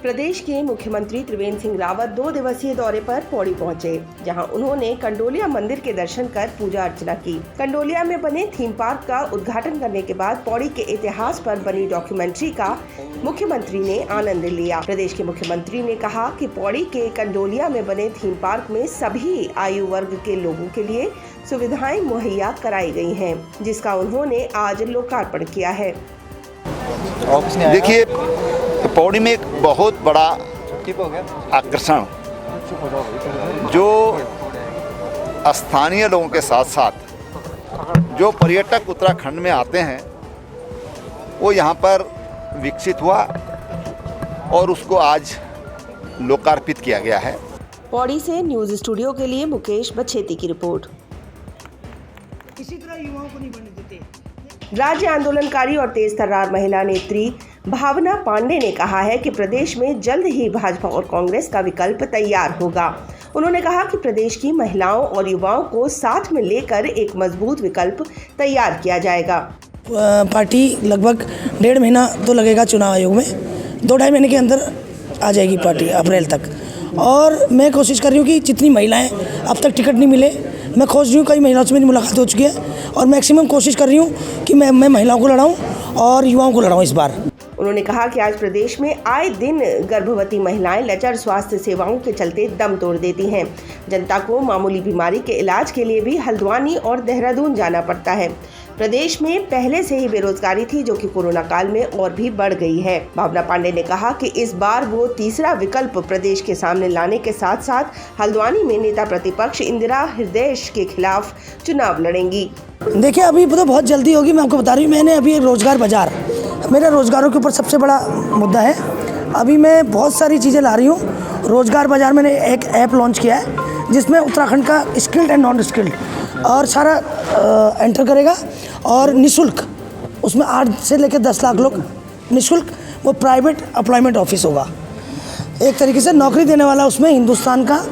प्रदेश के मुख्यमंत्री त्रिवेंद्र सिंह रावत 2 दिवसीय दौरे पर पौड़ी पहुंचे, जहां उन्होंने कंडोलिया मंदिर के दर्शन कर पूजा अर्चना की। कंडोलिया में बने थीम पार्क का उद्घाटन करने के बाद पौड़ी के इतिहास पर बनी डॉक्यूमेंट्री का मुख्यमंत्री ने आनंद लिया। प्रदेश के मुख्यमंत्री ने कहा कि पौड़ी के कंडोलिया में बने थीम पार्क में सभी आयु वर्ग के लोगों के लिए सुविधाएं मुहैया कराई गई हैं, जिसका उन्होंने आज लोकार्पण किया है। देखिए, पौड़ी में एक बहुत बड़ा आकर्षण जो स्थानीय लोगों के साथ साथ जो पर्यटक उत्तराखंड में आते हैं वो यहाँ पर विकसित हुआ और उसको आज लोकार्पित किया गया है। पौड़ी से न्यूज स्टूडियो के लिए मुकेश बछेती की रिपोर्ट। इसी तरह युवाओं को नहीं बनने देते। राज्य आंदोलनकारी और तेज तर्रार महिला नेत्री भावना पांडे ने कहा है कि प्रदेश में जल्द ही भाजपा और कांग्रेस का विकल्प तैयार होगा। उन्होंने कहा कि प्रदेश की महिलाओं और युवाओं को साथ में लेकर एक मजबूत विकल्प तैयार किया जाएगा। पार्टी लगभग 1.5 महीना तो लगेगा चुनाव आयोग में, 2-2.5 महीने के अंदर आ जाएगी पार्टी अप्रैल तक। और मैं कोशिश कर रही हूँ कि जितनी महिलाएं अब तक टिकट नहीं मिले, मैं खोज रही हूँ, कई महिलाओं से मेरी मुलाकात हो चुकी है और मैक्सिमम कोशिश कर रही हूँ कि मैं महिलाओं को लड़ाऊँ और युवाओं को लड़ाऊँ इस बार। उन्होंने कहा कि आज प्रदेश में आए दिन गर्भवती महिलाएं लचर स्वास्थ्य सेवाओं के चलते दम तोड़ देती हैं। जनता को मामूली बीमारी के इलाज के लिए भी हल्द्वानी और देहरादून जाना पड़ता है। प्रदेश में पहले से ही बेरोजगारी थी, जो कि कोरोना काल में और भी बढ़ गई है। भावना पांडे ने कहा कि इस बार वो तीसरा विकल्प प्रदेश के सामने लाने के साथ साथ हल्द्वानी में नेता प्रतिपक्ष इंदिरा हृदयेश के खिलाफ चुनाव लड़ेंगी। देखिए, अभी तो बहुत जल्दी होगी। मैं आपको बता रही हूँ, मैंने अभी एक रोजगार बाजार, मेरा रोजगारों के ऊपर सबसे बड़ा मुद्दा है। अभी मैं बहुत सारी चीज़ें ला रही हूँ। रोजगार बाजार मैंने एक ऐप लॉन्च किया है जिसमें उत्तराखंड का स्किल्ड एंड नॉन स्किल्ड और सारा एंटर करेगा और निःशुल्क, उसमें 8 से लेकर 10 लाख लोग निःशुल्क, वो प्राइवेट एम्प्लॉयमेंट ऑफिस होगा, एक तरीके से नौकरी देने वाला उसमें हिंदुस्तान का,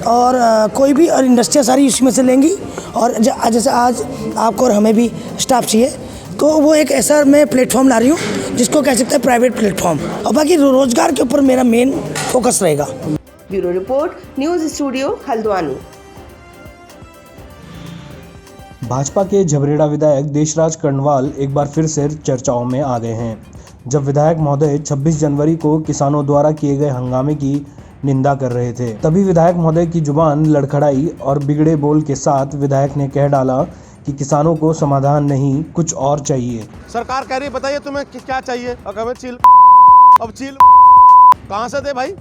और कोई भी और इंडस्ट्रियाँ सारी इसी में से लेंगी। और जैसे आज आपको और हमें भी स्टाफ चाहिए, तो वो एक ऐसा मैं प्लेटफॉर्म ला रही हूँ जिसको कह सकते हैं प्राइवेट प्लेटफॉर्म, और बाकी रोजगार के ऊपर मेरा मेन फोकस रहेगा। Bureau report, news studio, Haldwani. Bhajpa के झबरेड़ा विधायक देशराज कर्णवाल एक बार फिर से चर्चाओं में आ गए हैं, जब विधायक महोदय 26 जनवरी को किसानों द्वारा किए गए हंगामे की निंदा कर रहे थे। तभी विधायक महोदय की जुबान लड़खड़ाई और बिगड़े बोल के साथ विधायक ने कह डाला कि किसानों को समाधान नहीं, कुछ और चाहिए। सरकार कह रही है बताइए तुम्हें क्या चाहिए, और हमें चील अब चील कहाँ से दे भाई।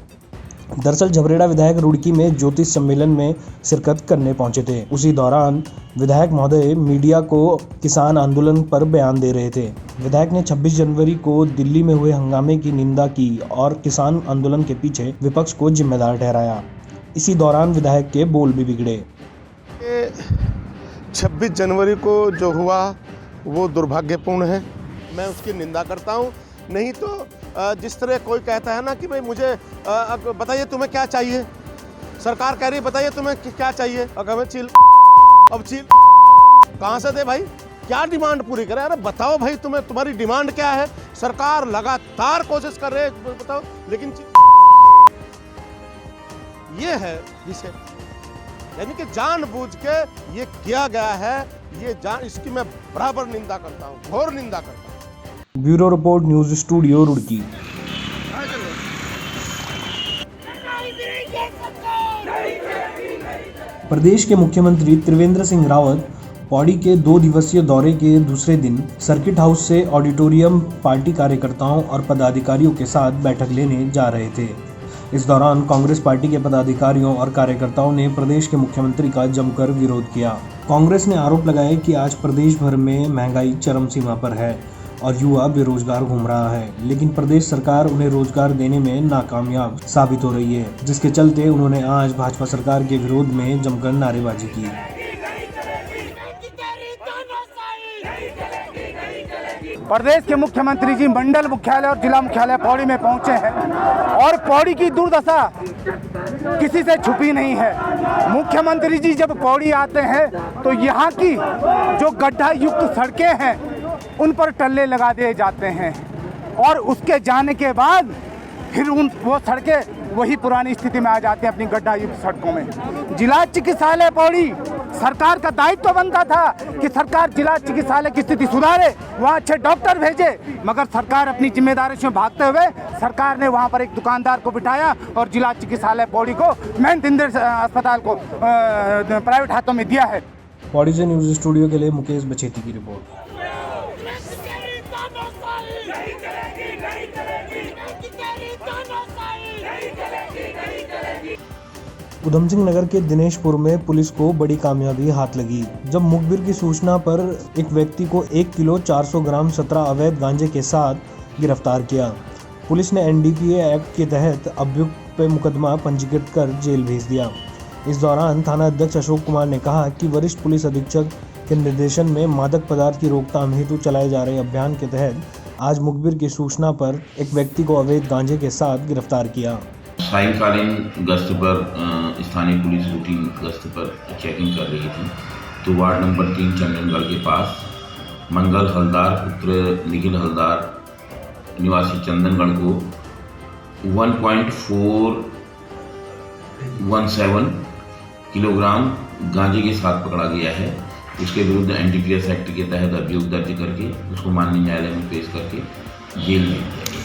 दरअसल झबरेड़ा विधायक रुड़की में ज्योतिष सम्मेलन में शिरकत करने पहुंचे थे। उसी दौरान विधायक महोदय मीडिया को किसान आंदोलन पर बयान दे रहे थे। विधायक ने 26 जनवरी को दिल्ली में हुए हंगामे की निंदा की और किसान आंदोलन के पीछे विपक्ष को जिम्मेदार ठहराया। इसी दौरान विधायक के बोल भी बिगड़े। 26 जनवरी को जो हुआ वो दुर्भाग्यपूर्ण है, मैं उसकी निंदा करता हूँ। नहीं तो जिस तरह कोई कहता है ना कि भाई मुझे बताइए तुम्हें क्या चाहिए, सरकार कह रही है बताइए तुम्हें क्या चाहिए, और हमें चील अब चील कहाँ से दे भाई, क्या डिमांड पूरी करे। अरे बताओ भाई, तुम्हारी डिमांड क्या है। सरकार लगातार कोशिश कर रही है, बताओ, लेकिन ये है विषय, यानी कि जानबूझ के ये किया गया है, इसकी मैं बराबर निंदा करता हूँ, घोर निंदा करता हूँ। Bureau report, news studio, Roorkee. प्रदेश के मुख्यमंत्री त्रिवेंद्र सिंह रावत पौड़ी के 2 दिवसीय दौरे के दूसरे दिन सर्किट हाउस से ऑडिटोरियम पार्टी कार्यकर्ताओं और पदाधिकारियों के साथ बैठक लेने जा रहे थे। इस दौरान कांग्रेस पार्टी के पदाधिकारियों और कार्यकर्ताओं ने प्रदेश के मुख्यमंत्री का जमकर विरोध किया। कांग्रेस ने आरोप लगाया कि आज प्रदेश भर में महंगाई चरम सीमा पर है और युवा बेरोजगार घूम रहा है, लेकिन प्रदेश सरकार उन्हें रोजगार देने में नाकामयाब साबित हो रही है, जिसके चलते उन्होंने आज भाजपा सरकार के विरोध में जमकर नारेबाजी की। प्रदेश के मुख्यमंत्री जी मंडल मुख्यालय और जिला मुख्यालय पौड़ी में पहुंचे हैं और पौड़ी की दुर्दशा किसी से छुपी नहीं है। मुख्यमंत्री जी जब पौड़ी आते हैं तो यहाँ की जो गड्ढा युक्त सड़कें हैं उन पर टल्ले लगा दिए जाते हैं और उसके जाने के बाद फिर वो सड़कें वही पुरानी स्थिति में आ जाती हैं अपनी गड्ढायुक्त सड़कों में। जिला चिकित्सालय पौड़ी, सरकार का दायित्व बनता था कि सरकार जिला चिकित्सालय की स्थिति सुधारे, वहाँ अच्छे डॉक्टर भेजे, मगर सरकार अपनी जिम्मेदारी से भागते हुए सरकार ने वहाँ पर एक दुकानदार को बिठाया और जिला चिकित्सालय पौड़ी को मैन दिंदर अस्पताल को प्राइवेट हाथों में दिया है। पौड़ी से न्यूज़ स्टूडियो के लिए मुकेश बचेती की रिपोर्ट। उधम सिंह नगर के दिनेशपुर में पुलिस को बड़ी कामयाबी हाथ लगी जब मुखबिर की सूचना पर एक व्यक्ति को 1 किलो 400 ग्राम 17 अवैध गांजे के साथ गिरफ्तार किया। पुलिस ने एनडीपीए एक्ट के तहत अभियुक्त पर मुकदमा पंजीकृत कर जेल भेज दिया। इस दौरान थाना अध्यक्ष अशोक कुमार ने कहा कि वरिष्ठ पुलिस अधीक्षक के निर्देशन में मादक पदार्थ की रोकथाम हेतु चलाए जा रहे अभियान के तहत आज मुखबिर की सूचना पर एक व्यक्ति को अवैध गांजे के साथ गिरफ्तार किया। सायंकालीन गश्त पर स्थानीय पुलिस रूटीन गश्त पर चेकिंग कर रही थी तो वार्ड नंबर 3 चंदनगढ़ के पास मंगल हलदार पुत्र निखिल हलदार निवासी चंदनगढ़ को 1.417 किलोग्राम गांजे के साथ पकड़ा गया है। उसके विरुद्ध एनडीपीएस एक्ट के तहत अभियोग दर्ज करके उसको माननीय न्यायालय में पेश करके जेल में दिया गया।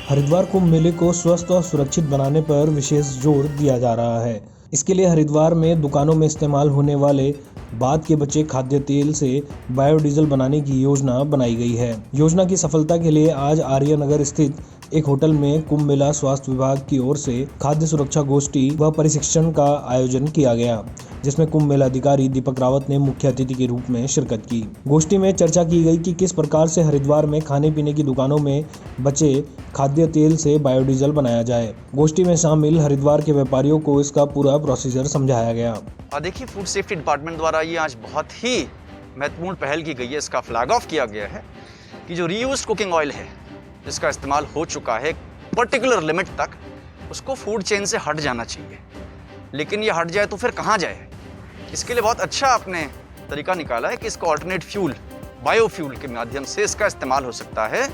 हरिद्वार कुंभ मेले को स्वस्थ और सुरक्षित बनाने पर विशेष जोर दिया जा रहा है। इसके लिए हरिद्वार में दुकानों में इस्तेमाल होने वाले बाद के बचे खाद्य तेल से बायोडीजल बनाने की योजना बनाई गई है। योजना की सफलता के लिए आज आर्यनगर स्थित एक होटल में कुंभ मेला स्वास्थ्य विभाग की ओर से खाद्य सुरक्षा गोष्ठी व प्रशिक्षण का आयोजन किया गया, जिसमें कुंभ मेला अधिकारी दीपक रावत ने मुख्य अतिथि के रूप में शिरकत की। गोष्ठी में चर्चा की गई कि किस प्रकार से हरिद्वार में खाने पीने की दुकानों में बचे खाद्य तेल से बायोडीजल बनाया जाए। गोष्ठी में शामिल हरिद्वार के व्यापारियों को इसका पूरा प्रोसीजर समझाया गया। देखिए, फूड सेफ्टी डिपार्टमेंट द्वारा ये आज बहुत ही महत्वपूर्ण पहल की गई है। इसका फ्लैग ऑफ किया गया है कि जो रीयूज्ड कुकिंग ऑयल है जिसका इस्तेमाल हो चुका है पर्टिकुलर लिमिट तक, उसको फूड चेन से हट जाना चाहिए। लेकिन ये हट जाए तो फिर कहाँ जाए? इसके लिए बहुत अच्छा आपने तरीका निकाला है कि इसको ऑल्टरनेट फ्यूल, बायोफ्यूल के माध्यम से इसका इस्तेमाल हो सकता है,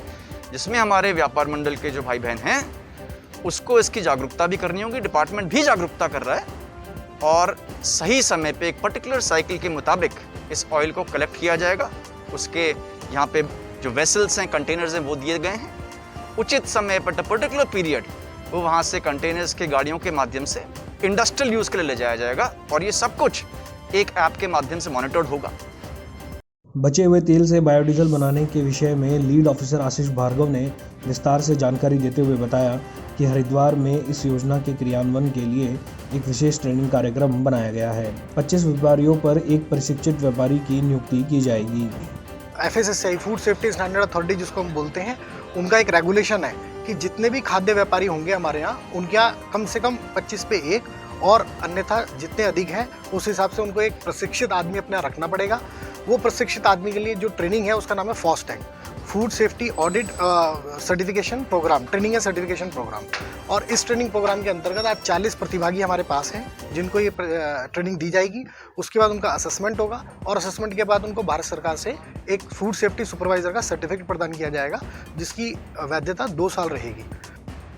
जिसमें हमारे व्यापार मंडल के जो भाई बहन हैं उसको इसकी जागरूकता भी करनी होगी। डिपार्टमेंट भी जागरूकता कर रहा है और सही समय पे एक पर्टिकुलर साइकिल के मुताबिक इस ऑयल को कलेक्ट किया जाएगा। उसके यहाँ पे जो वेसल्स हैं, कंटेनर्स हैं, वो दिए गए हैं। उचित समय पर पर्टिकुलर पीरियड वो वहाँ से कंटेनर्स के गाड़ियों के माध्यम से इंडस्ट्रियल यूज़ के लिए ले जाया जाएगा और ये सब कुछ एक ऐप के माध्यम से मॉनिटर्ड होगा। बचे हुए तेल से बायोडीजल बनाने के विषय में लीड ऑफिसर आशीष भार्गव ने विस्तार से जानकारी देते हुए बताया कि हरिद्वार में इस योजना के क्रियान्वयन के लिए एक विशेष ट्रेनिंग कार्यक्रम बनाया गया है। 25 व्यापारियों पर एक प्रशिक्षित व्यापारी की नियुक्ति की जाएगी। FSSAI food safety standard authority जिसको हम बोलते हैं, उनका एक रेगुलेशन है कि जितने भी खाद्य व्यापारी होंगे हमारे यहाँ, उनके यहाँ कम से कम 25 पे 1 और अन्यथा जितने अधिक हैं उस हिसाब से उनको एक प्रशिक्षित आदमी अपना रखना पड़ेगा। वो प्रशिक्षित आदमी के लिए जो ट्रेनिंग है उसका नाम है FOSTEC, food safety audit certification programme, training and certification programme. और इस ट्रेनिंग प्रोग्राम के अंतर्गत आज 40 प्रतिभागी हमारे पास हैं जिनको ये ट्रेनिंग दी जाएगी। उसके बाद उनका असेसमेंट होगा और असेसमेंट के बाद उनको भारत सरकार से एक फूड सेफ्टी सुपरवाइजर का सर्टिफिकेट प्रदान किया जाएगा जिसकी वैधता 2 साल रहेगी।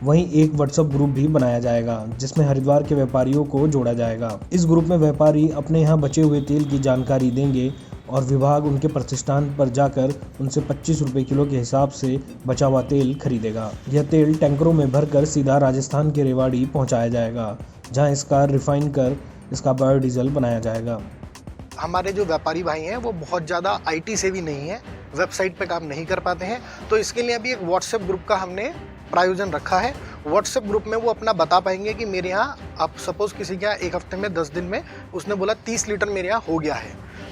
वहीं एक व्हाट्सएप ग्रुप भी बनाया जाएगा जिसमें हरिद्वार के व्यापारियों को जोड़ा जाएगा। इस ग्रुप में व्यापारी अपने यहाँ बचे हुए तेल की जानकारी देंगे और विभाग उनके प्रतिष्ठान पर जाकर उनसे 25 रुपये किलो के हिसाब से बचा हुआ तेल खरीदेगा। यह तेल टैंकरों में भरकर सीधा राजस्थान के रेवाड़ी पहुँचाया जाएगा, जहाँ इसका रिफाइन कर इसका बायोडीजल बनाया जाएगा। हमारे जो व्यापारी भाई हैं वो बहुत ज़्यादा IT से भी नहीं है, वेबसाइट पे काम नहीं कर पाते हैं, तो इसके लिए अभी एक व्हाट्सएप ग्रुप का हमने प्रायोजन रखा है। व्हाट्सएप ग्रुप में वो अपना बता पाएंगे कि मेरे यहाँ, आप सपोज़ किसी के यहाँ 1 हफ्ते में 10 दिन में उसने बोला 30 लीटर मेरे यहाँ हो गया है,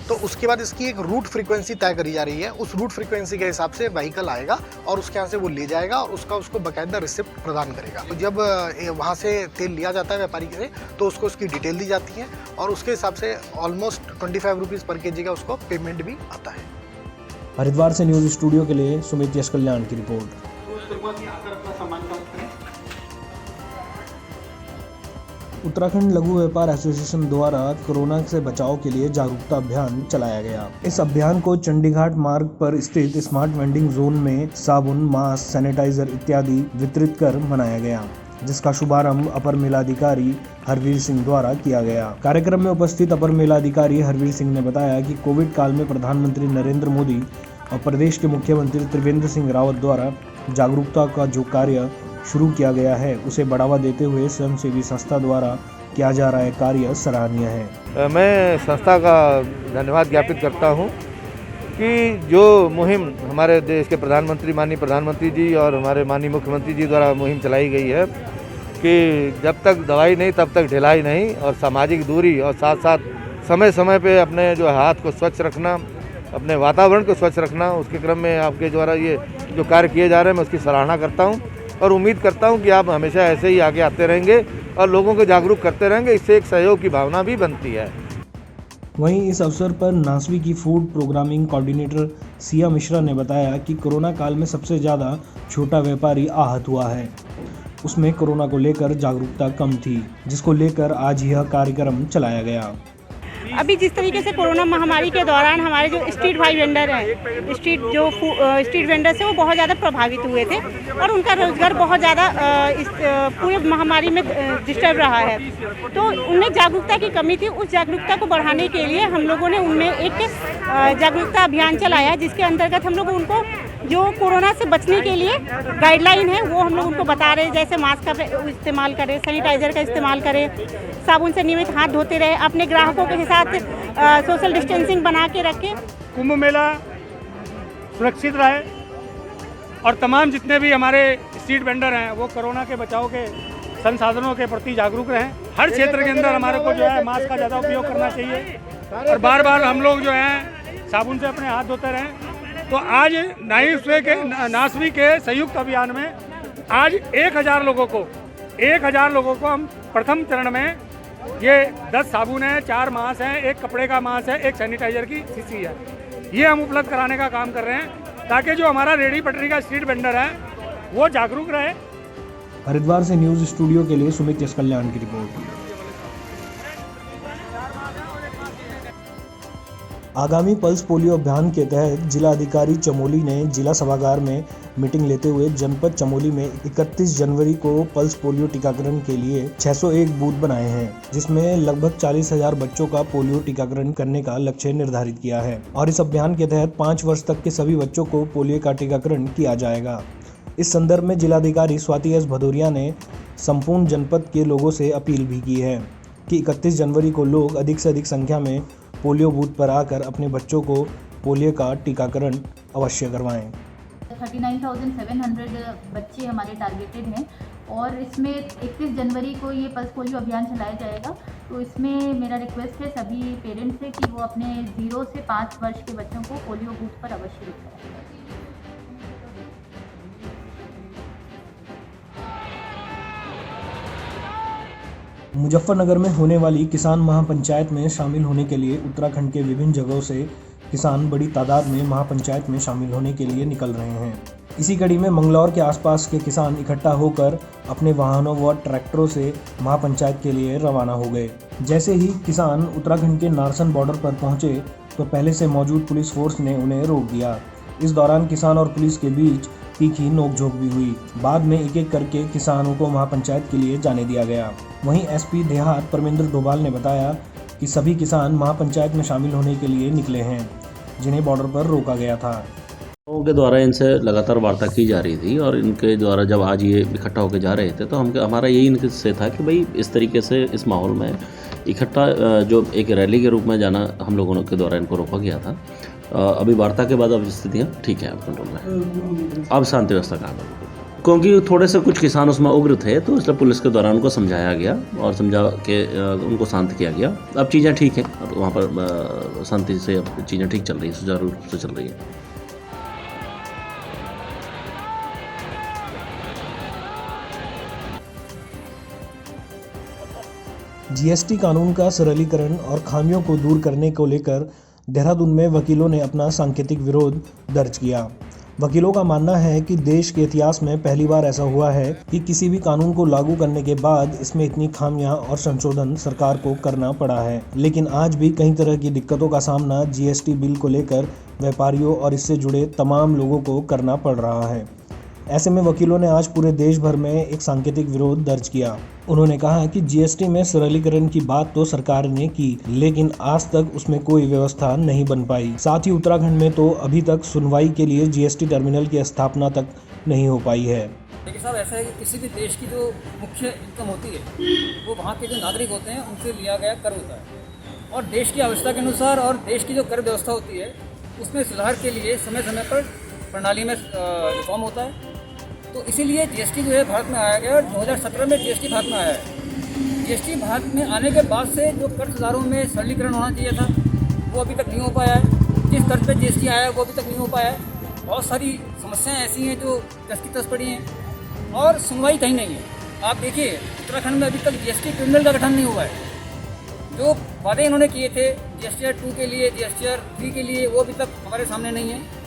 तो उसके बाद इसकी एक रूट फ्रीक्वेंसी तय करी जा रही है। उस रूट फ्रीक्वेंसी के हिसाब से व्हीकल आएगा और उसके यहाँ से वो ले जाएगा और उसको बाकायदा रिसिप्ट प्रदान करेगा। तो जब वहाँ से तेल लिया जाता है व्यापारी से तो उसको उसकी डिटेल दी जाती है और उसके हिसाब से ऑलमोस्ट 25 रुपीज़ पर kg का उसको पेमेंट भी आता है। हरिद्वार से न्यूज़ स्टूडियो के लिए सुमित यश कल्याण की रिपोर्ट। उत्तराखंड लघु व्यापार एसोसिएशन द्वारा कोरोना से बचाव के लिए जागरूकता अभियान चलाया गया। इस अभियान को चंडीघाट मार्ग पर स्थित स्मार्ट वेंडिंग जोन में साबुन, मास्क, सैनिटाइजर इत्यादि वितरित कर मनाया गया, जिसका शुभारंभ अपर मेलाधिकारी हरवीर सिंह द्वारा किया गया। कार्यक्रम में उपस्थित अपर मेलाधिकारी हरवीर सिंह ने बताया कि कोविड काल में प्रधानमंत्री नरेंद्र मोदी और प्रदेश के मुख्यमंत्री त्रिवेंद्र सिंह रावत द्वारा जागरूकता का जो कार्य शुरू किया गया है, उसे बढ़ावा देते हुए स्वयंसेवी संस्था द्वारा किया जा रहा है कार्य सराहनीय है। मैं संस्था का धन्यवाद ज्ञापित करता हूं कि जो मुहिम हमारे देश के माननीय प्रधानमंत्री जी और हमारे माननीय मुख्यमंत्री जी द्वारा मुहिम चलाई गई है कि जब तक दवाई नहीं तब तक ढिलाई नहीं, और सामाजिक दूरी और साथ साथ समय समय पे अपने जो हाथ को स्वच्छ रखना, अपने वातावरण को स्वच्छ रखना, उसके क्रम में आपके द्वारा ये जो कार्य किए जा रहे हैं मैं उसकी सराहना करता हूँ और उम्मीद करता हूँ कि आप हमेशा ऐसे ही आगे आते रहेंगे और लोगों को जागरूक करते रहेंगे। इससे एक सहयोग की भावना भी बनती है। वहीं इस अवसर पर नासवी की food programming coordinator Siya Mishra ने बताया कि कोरोना काल में सबसे ज़्यादा छोटा व्यापारी आहत हुआ है। उसमें कोरोना को लेकर जागरूकता कम थी, जिसको लेकर आज यह कार्यक्रम चलाया गया। अभी जिस तरीके से कोरोना महामारी के दौरान हमारे जो स्ट्रीट भाई वेंडर हैं, स्ट्रीट वेंडर्स हैं, वो बहुत ज़्यादा प्रभावित हुए थे और उनका रोजगार बहुत ज़्यादा इस पूरे महामारी में डिस्टर्ब रहा है। तो उनमें जागरूकता की कमी थी। उस जागरूकता को बढ़ाने के लिए हम लोगों ने उनमें एक जागरूकता अभियान चलाया, जिसके अंतर्गत हम लोग उनको जो कोरोना से बचने के लिए गाइडलाइन है वो हम लोग उनको बता रहे हैं, जैसे मास्क का इस्तेमाल करें, सैनिटाइज़र का इस्तेमाल करें, साबुन से नियमित हाथ धोते रहे, अपने ग्राहकों के साथ सोशल डिस्टेंसिंग बना के रखें। कुंभ मेला सुरक्षित रहे और तमाम जितने भी हमारे स्ट्रीट वेंडर हैं वो कोरोना के बचाव के संसाधनों के प्रति जागरूक रहें। हर क्षेत्र के अंदर हमारे को जो है मास्क का ज़्यादा उपयोग करना चाहिए और बार बार हम लोग जो है साबुन से अपने हाथ धोते रहें। तो आज नासवी के संयुक्त अभियान में आज 1000 लोगों को हम प्रथम चरण में ये 10 साबुन है, 4 मास्क हैं, 1 कपड़े का मास्क है, 1 सैनिटाइजर की शीशी है, ये हम उपलब्ध कराने का काम कर रहे हैं ताकि जो हमारा रेडी पटरी का स्ट्रीट वेंडर है वो जागरूक रहे। हरिद्वार से न्यूज स्टूडियो के लिए सुमित यश कल्याण की रिपोर्ट। आगामी पल्स पोलियो अभियान के तहत जिला अधिकारी चमोली ने जिला सभागार में मीटिंग लेते हुए जनपद चमोली में 31 जनवरी को पल्स पोलियो टीकाकरण के लिए 601 बूथ बनाए हैं, जिसमें लगभग 40,000 बच्चों का पोलियो टीकाकरण करने का लक्ष्य निर्धारित किया है और इस अभियान के तहत 5 वर्ष तक के सभी बच्चों को पोलियो का टीकाकरण किया जाएगा। इस संदर्भ में जिलाधिकारी स्वाति एस भदौरिया ने संपूर्ण जनपद के लोगों से अपील भी की है कि 31 जनवरी को लोग अधिक से अधिक संख्या में पोलियो बूथ पर आकर अपने बच्चों को पोलियो का टीकाकरण अवश्य करवाएं। 39,700 बच्चे हमारे टारगेटेड हैं और इसमें 31 जनवरी को ये पल्स पोलियो अभियान चलाया जाएगा। तो इसमें मेरा रिक्वेस्ट है सभी पेरेंट्स से कि वो अपने 0 से 5 वर्ष के बच्चों को पोलियो बूथ पर अवश्य रखें। मुजफ्फरनगर में होने वाली किसान महापंचायत में शामिल होने के लिए उत्तराखंड के विभिन्न जगहों से किसान बड़ी तादाद में महापंचायत में शामिल होने के लिए निकल रहे हैं। इसी कड़ी में मंगलौर के आसपास के किसान इकट्ठा होकर अपने वाहनों व ट्रैक्टरों से महापंचायत के लिए रवाना हो गए। जैसे ही किसान उत्तराखंड के नारसन बॉर्डर पर पहुंचे तो पहले से मौजूद पुलिस फोर्स ने उन्हें रोक दिया। इस दौरान किसान और पुलिस के बीच तीखी नोकझोंक भी हुई। बाद में एक एक करके किसानों को महापंचायत के लिए जाने दिया गया। वहीं एसपी देहात परमेंद्र डोभाल ने बताया कि सभी किसान महापंचायत में शामिल होने के लिए निकले हैं, जिन्हें बॉर्डर पर रोका गया था। लोगों के द्वारा इनसे लगातार वार्ता की जा रही थी और इनके द्वारा जब आज ये इकट्ठा होकर जा रहे थे तो हमारा यही इनके से था कि भाई इस तरीके से इस माहौल में इकट्ठा जो एक रैली के रूप में जाना हम लोगों के द्वारा इनको रोका गया था। अभी वार्ता के बाद अब स्थितियाँ ठीक है, कंट्रोल में, अब शांति व्यवस्था काम है। क्योंकि थोड़े से कुछ किसान उसमें उग्र थे तो इसलिए पुलिस के द्वारा उनको समझाया गया और समझा के उनको शांत किया गया। अब चीज़ें ठीक हैं, अब वहाँ पर शांति से अब चीज़ें ठीक चल रही है, सुचारू रूप से चल रही है। जीएसटी कानून का सरलीकरण और खामियों को दूर करने को लेकर देहरादून में वकीलों ने अपना सांकेतिक विरोध दर्ज किया। वकीलों का मानना है कि देश के इतिहास में पहली बार ऐसा हुआ है कि किसी भी कानून को लागू करने के बाद इसमें इतनी खामियां और संशोधन सरकार को करना पड़ा है। लेकिन आज भी कई तरह की दिक्कतों का सामना जीएसटी बिल को लेकर व्यापारियों और इससे जुड़े तमाम लोगों को करना पड़ रहा है। ऐसे में वकीलों ने आज पूरे देश भर में एक सांकेतिक विरोध दर्ज किया। उन्होंने कहा कि जीएसटी में सरलीकरण की बात तो सरकार ने की, लेकिन आज तक उसमें कोई व्यवस्था नहीं बन पाई। साथ ही उत्तराखंड में तो अभी तक सुनवाई के लिए जीएसटी टर्मिनल की स्थापना तक नहीं हो पाई है। देखिए साहब, ऐसा है कि किसी भी देश की जो मुख्य इनकम होती है वो वहाँ के जो नागरिक होते हैं उनसे लिया गया कर होता है, और देश की आवश्यकता के अनुसार और देश की जो कर व्यवस्था होती है उसमें सुधार के लिए समय समय पर प्रणाली में रिफॉर्म होता है। तो इसीलिए जीएसटी जो है भारत में आया गया और 2017 में जीएसटी भारत में आया है। जीएसटी भारत में आने के बाद से जो कर सुधारों में सरलीकरण होना चाहिए था वो अभी तक नहीं हो पाया है। जिस दर पे जीएसटी आया है वो अभी तक नहीं हो पाया है। बहुत सारी समस्याएं ऐसी हैं जो दस की तस पड़ी हैं और सुनवाई कहीं नहीं है। आप देखिए, उत्तराखंड में अभी तक जीएसटी ट्रिब्यूनल का गठन नहीं हुआ है। जो वादे इन्होंने किए थे जीएसटीआर 2 के लिए, जीएसटीआर 3 के लिए, वो अभी तक हमारे सामने नहीं है।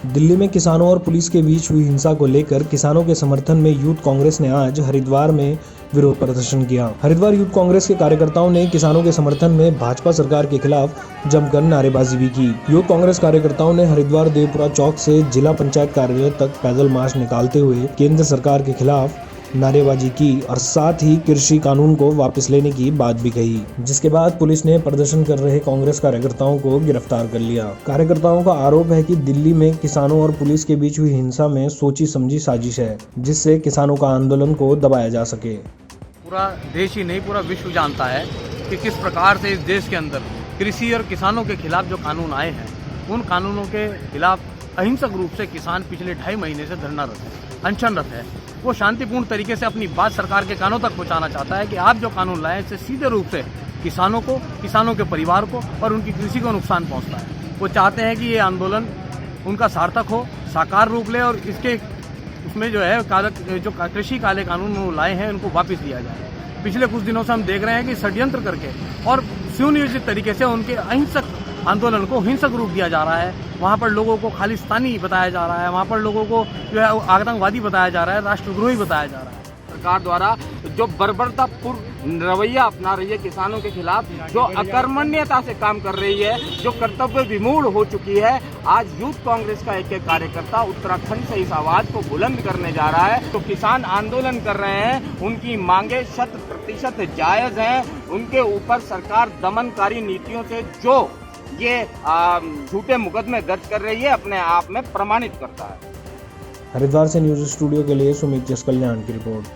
दिल्ली में किसानों और पुलिस के बीच हुई हिंसा को लेकर किसानों के समर्थन में यूथ कांग्रेस ने आज हरिद्वार में विरोध प्रदर्शन किया। हरिद्वार यूथ कांग्रेस के कार्यकर्ताओं ने किसानों के समर्थन में भाजपा सरकार के खिलाफ जमकर नारेबाजी भी की। यूथ कांग्रेस कार्यकर्ताओं ने हरिद्वार देवपुरा चौक से जिला पंचायत कार्यालय तक पैदल मार्च निकालते हुए केंद्र सरकार के खिलाफ नारेबाजी की और साथ ही कृषि कानून को वापस लेने की बात भी कही, जिसके बाद पुलिस ने प्रदर्शन कर रहे कांग्रेस कार्यकर्ताओं को गिरफ्तार कर लिया। कार्यकर्ताओं का आरोप है कि दिल्ली में किसानों और पुलिस के बीच हुई हिंसा में सोची समझी साजिश है, जिससे किसानों का आंदोलन को दबाया जा सके। पूरा देश ही नहीं, पूरा विश्व जानता है कि किस प्रकार से इस देश के अंदर कृषि और किसानों के खिलाफ जो कानून आए हैं, उन कानूनों के खिलाफ अहिंसक रूप से किसान पिछले 2.5 महीने से धरनारत है, अनशनरत है। वो शांतिपूर्ण तरीके से अपनी बात सरकार के कानों तक पहुंचाना चाहता है कि आप जो कानून लाए इससे सीधे रूप से किसानों को, किसानों के परिवार को और उनकी कृषि को नुकसान पहुंचता है। वो चाहते हैं कि ये आंदोलन उनका सार्थक हो, साकार रूप ले और इसके उसमें जो है जो कृषि काले कानून वो लाए हैं उनको वापस लिया जाए। पिछले कुछ दिनों से हम देख रहे हैं कि षड्यंत्र करके और सुनियोजित तरीके से उनके अहिंसक आंदोलन को हिंसक रूप दिया जा रहा है। वहाँ पर लोगों को खालिस्तानी बताया जा रहा है, वहाँ पर लोगों को जो है आतंकवादी बताया जा रहा है, राष्ट्रद्रोही बताया जा रहा है। सरकार द्वारा जो बर्बरतापूर्ण रवैया अपना रही है किसानों के खिलाफ, जो अकर्मण्यता से काम कर रही है, जो कर्तव्य विमूढ़ हो चुकी है, आज यूथ कांग्रेस का एक कार्यकर्ता उत्तराखंड से इस आवाज को बुलंद करने जा रहा है। तो किसान आंदोलन कर रहे हैं, उनकी मांगे 100% जायज हैं। उनके ऊपर सरकार दमनकारी नीतियों से जो ये झूठे मुकदमे दर्ज कर रही है अपने आप में प्रमाणित करता है। हरिद्वार से न्यूज स्टूडियो के लिए सुमित जस कल्याण की रिपोर्ट।